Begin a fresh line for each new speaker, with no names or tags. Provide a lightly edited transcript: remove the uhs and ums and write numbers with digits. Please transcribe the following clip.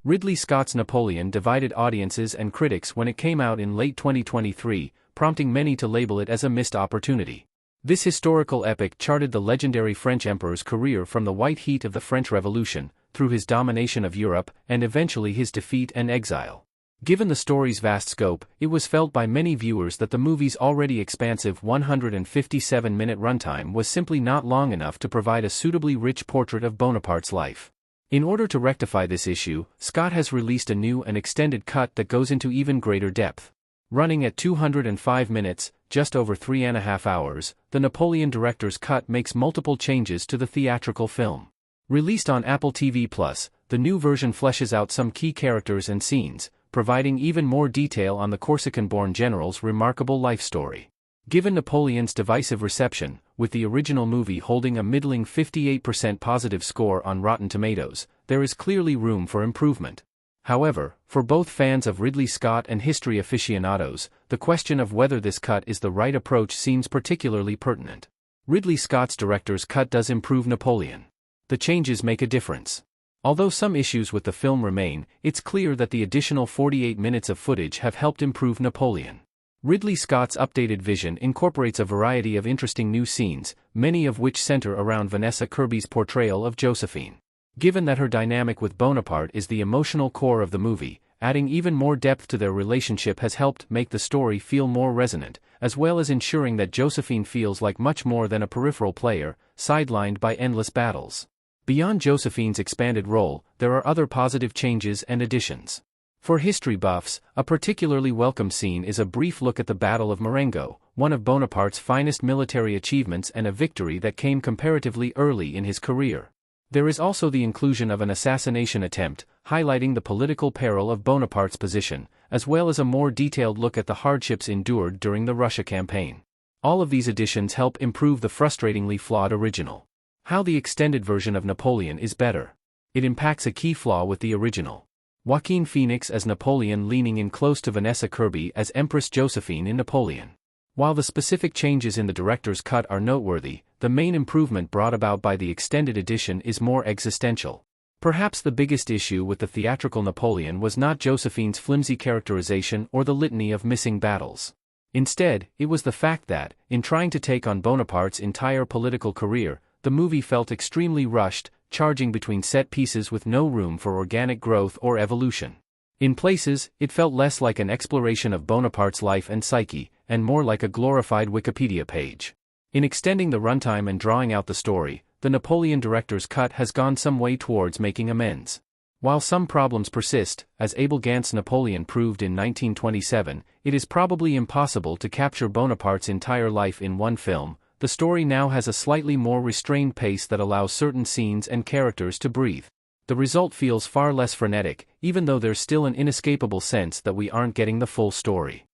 Ridley Scott's Napoleon divided audiences and critics when it came out in late 2023, prompting many to label it as a missed opportunity. This historical epic charted the legendary French emperor's career from the white heat of the French Revolution, through his domination of Europe, and eventually his defeat and exile. Given the story's vast scope, it was felt by many viewers that the movie's already expansive 157-minute runtime was simply not long enough to provide a suitably rich portrait of Bonaparte's life. In order to rectify this issue, Scott has released a new and extended cut that goes into even greater depth. Running at 205 minutes, just over 3.5 hours, the Napoleon director's cut makes multiple changes to the theatrical film. Released on Apple TV+, the new version fleshes out some key characters and scenes, providing even more detail on the Corsican-born general's remarkable life story. Given Napoleon's divisive reception, with the original movie holding a middling 58% positive score on Rotten Tomatoes, there is clearly room for improvement. However, for both fans of Ridley Scott and history aficionados, the question of whether this cut is the right approach seems particularly pertinent. Ridley Scott's director's cut does improve Napoleon. The changes make a difference. Although some issues with the film remain, it's clear that the additional 48 minutes of footage have helped improve Napoleon. Ridley Scott's updated vision incorporates a variety of interesting new scenes, many of which center around Vanessa Kirby's portrayal of Josephine. Given that her dynamic with Bonaparte is the emotional core of the movie, adding even more depth to their relationship has helped make the story feel more resonant, as well as ensuring that Josephine feels like much more than a peripheral player, sidelined by endless battles. Beyond Josephine's expanded role, there are other positive changes and additions. For history buffs, a particularly welcome scene is a brief look at the Battle of Marengo, one of Bonaparte's finest military achievements and a victory that came comparatively early in his career. There is also the inclusion of an assassination attempt, highlighting the political peril of Bonaparte's position, as well as a more detailed look at the hardships endured during the Russia campaign. All of these additions help improve the frustratingly flawed original. How the extended version of Napoleon is better. It impacts a key flaw with the original. Joaquin Phoenix as Napoleon leaning in close to Vanessa Kirby as Empress Josephine in Napoleon. While the specific changes in the director's cut are noteworthy, the main improvement brought about by the extended edition is more existential. Perhaps the biggest issue with the theatrical Napoleon was not Josephine's flimsy characterization or the litany of missing battles. Instead, it was the fact that, in trying to take on Bonaparte's entire political career, the movie felt extremely rushed, charging between set pieces with no room for organic growth or evolution. In places, it felt less like an exploration of Bonaparte's life and psyche, and more like a glorified Wikipedia page. In extending the runtime and drawing out the story, the Napoleon director's cut has gone some way towards making amends. While some problems persist, as Abel Gant's Napoleon proved in 1927, it is probably impossible to capture Bonaparte's entire life in one film. The story now has a slightly more restrained pace that allows certain scenes and characters to breathe. The result feels far less frenetic, even though there's still an inescapable sense that we aren't getting the full story.